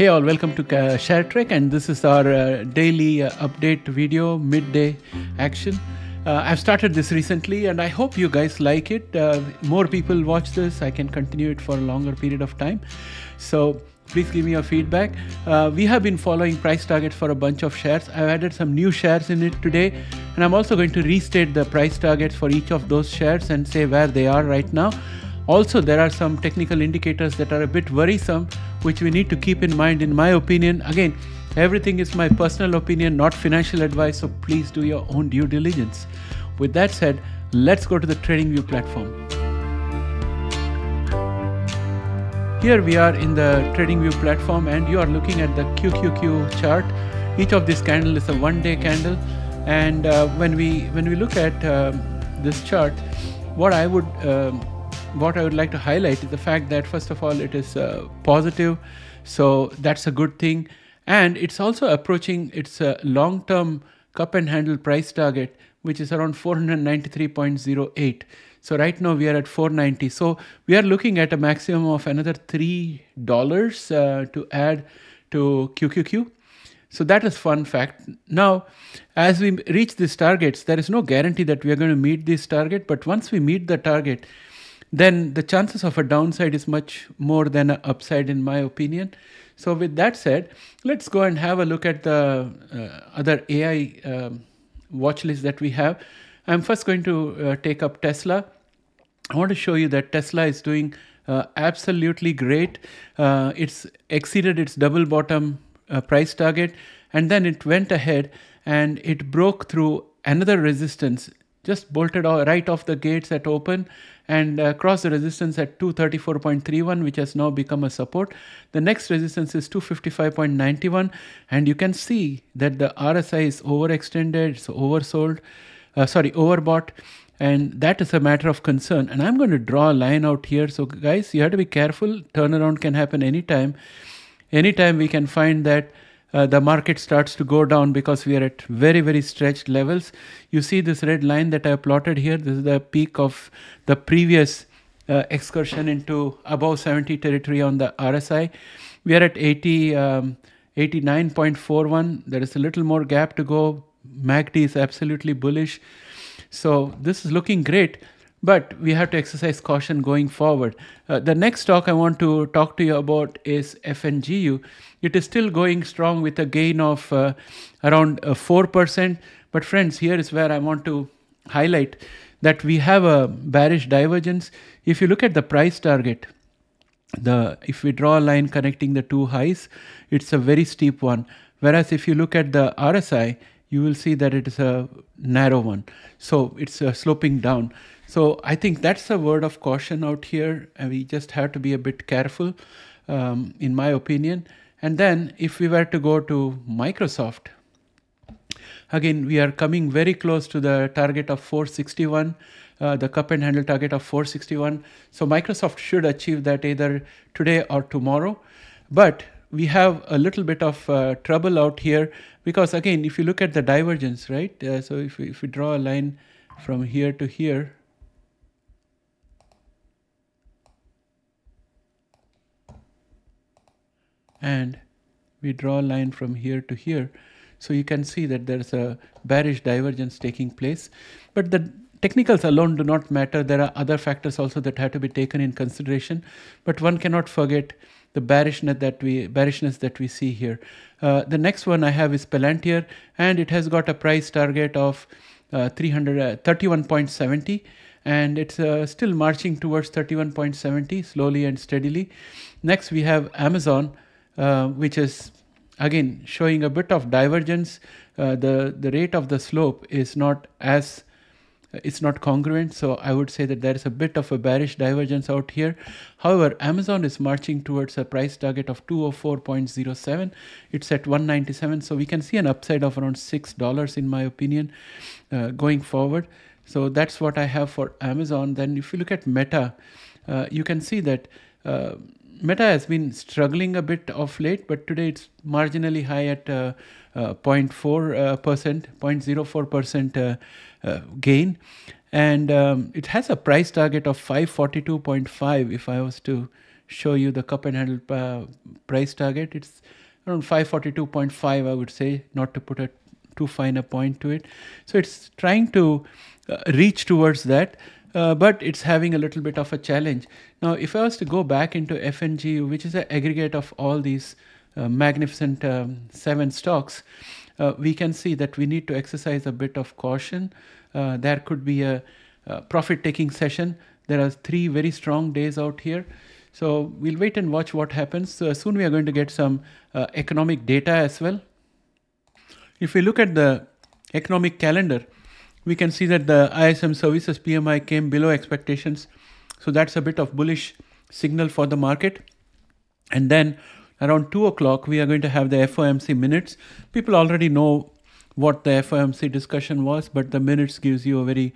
Hey all, welcome to ShareTreck, and this is our daily update video, midday action. I've started this recently and I hope you guys like it. More people watch this, I can continue it for a longer period of time. So please give me your feedback. We have been following price targets for a bunch of shares. I've added some new shares in it today, and I'm also going to restate the price targets for each of those shares and say where they are right now. Also, there are some technical indicators that are a bit worrisome, which we need to keep in mind, in my opinion. Again, everything is my personal opinion, not financial advice, so please do your own due diligence. With that said, let's go to the TradingView platform. Here we are in the TradingView platform, and you are looking at the QQQ chart. Each of these candles is a one-day candle, and when we look at this chart, what I would like to highlight is the fact that, first of all, it is positive, so that's a good thing, and it's also approaching its long-term cup and handle price target, which is around 493.08. So right now we are at 490. So we are looking at a maximum of another $3 to add to QQQ. So that is fun fact. Now, as we reach these targets, there is no guarantee that we are going to meet this target, but once we meet the target, then the chances of a downside is much more than an upside, in my opinion. So with that said, let's go and have a look at the other AI watch list that we have. I'm first going to take up Tesla. I want to show you that Tesla is doing absolutely great. It's exceeded its double bottom price target, and then it went ahead and it broke through another resistance, just bolted right off the gates at open, and crossed the resistance at 234.31, which has now become a support. The next resistance is 255.91, and you can see that the RSI is overextended, it's overbought, and that is a matter of concern. And I'm going to draw a line out here. So guys, you have to be careful. Turnaround can happen anytime. Anytime we can find that the market starts to go down because we are at very, very stretched levels. You see this red line that I plotted here. This is the peak of the previous excursion into above 70 territory on the RSI. We are at 89.41. There is a little more gap to go. MACD is absolutely bullish. So this is looking great, but we have to exercise caution going forward. The next stock I want to talk to you about is FNGU. It is still going strong with a gain of around 4%. But friends, here is where I want to highlight that we have a bearish divergence. If you look at the price target, if we draw a line connecting the two highs, it's a very steep one. Whereas if you look at the RSI, you will see that it is a narrow one. So it's sloping down. So I think that's a word of caution out here, and we just have to be a bit careful, in my opinion. And then if we were to go to Microsoft, again, we are coming very close to the target of 461, the cup and handle target of 461. So Microsoft should achieve that either today or tomorrow. But we have a little bit of trouble out here because, again, if you look at the divergence, right? So if we draw a line from here to here, and we draw a line from here to here, so you can see that there's a bearish divergence taking place. But the technicals alone do not matter. There are other factors also that have to be taken in consideration, but one cannot forget the bearishness that we see here. The next one I have is Palantir, and it has got a price target of 31.70, and it's still marching towards 31.70 slowly and steadily. Next we have Amazon, which is again showing a bit of divergence. The rate of the slope is not congruent, so I would say that there is a bit of a bearish divergence out here. However, Amazon is marching towards a price target of 204.07. It's at 197, so we can see an upside of around $6 in my opinion going forward. So that's what I have for Amazon. Then if you look at Meta, you can see that Meta has been struggling a bit of late, but today it's marginally high at 0.04% gain, and it has a price target of 542.5 if I was to show you the cup and handle price target. It's around 542.5, I would say, not to put a too fine a point to it. So it's trying to reach towards that, but it's having a little bit of a challenge. Now, if I was to go back into FNGU, which is an aggregate of all these magnificent 7 stocks, we can see that we need to exercise a bit of caution. There could be a profit-taking session. There are 3 very strong days out here. So we'll wait and watch what happens. Soon we are going to get some economic data as well. If we look at the economic calendar, we can see that the ISM services PMI came below expectations. So that's a bit of bullish signal for the market. And then around 2 o'clock, we are going to have the FOMC minutes. People already know what the FOMC discussion was, but the minutes gives you a very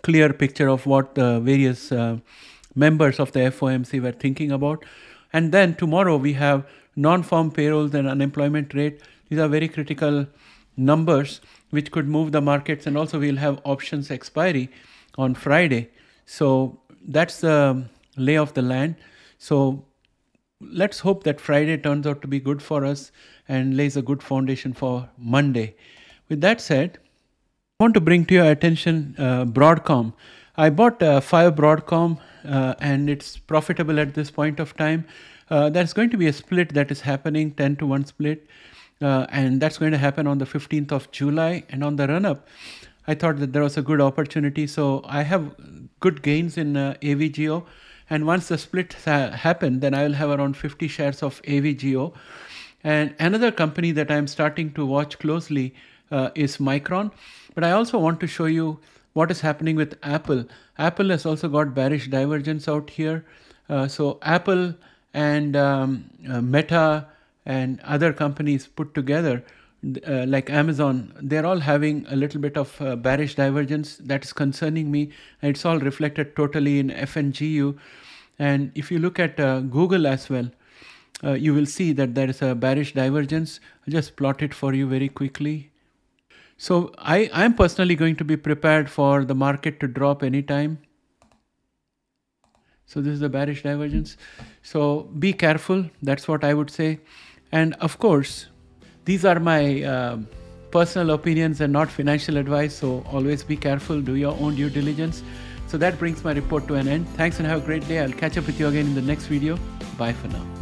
clear picture of what the various members of the FOMC were thinking about. And then tomorrow we have non-farm payrolls and unemployment rate. These are very critical numbers which could move the markets, and also we'll have options expiry on Friday. So that's the lay of the land. So let's hope that Friday turns out to be good for us and lays a good foundation for Monday. With that said, I want to bring to your attention Broadcom. I bought 5 Broadcom and it's profitable at this point of time. There's going to be a split that is happening, 10-to-1 split. And that's going to happen on the 15th of July. And on the run-up, I thought that there was a good opportunity. So I have good gains in AVGO. And once the split happen, then I will have around 50 shares of AVGO. And another company that I'm starting to watch closely is Micron. But I also want to show you what is happening with Apple. Apple has also got bearish divergence out here. So Apple and Meta and other companies put together, like Amazon, they're all having a little bit of bearish divergence. That's concerning me. And it's all reflected totally in FNGU. And if you look at Google as well, you will see that there is a bearish divergence. I'll just plot it for you very quickly. So I'm personally going to be prepared for the market to drop anytime. So this is the bearish divergence. So be careful. That's what I would say. And of course, these are my personal opinions and not financial advice. So always be careful, do your own due diligence. So that brings my report to an end. Thanks and have a great day. I'll catch up with you again in the next video. Bye for now.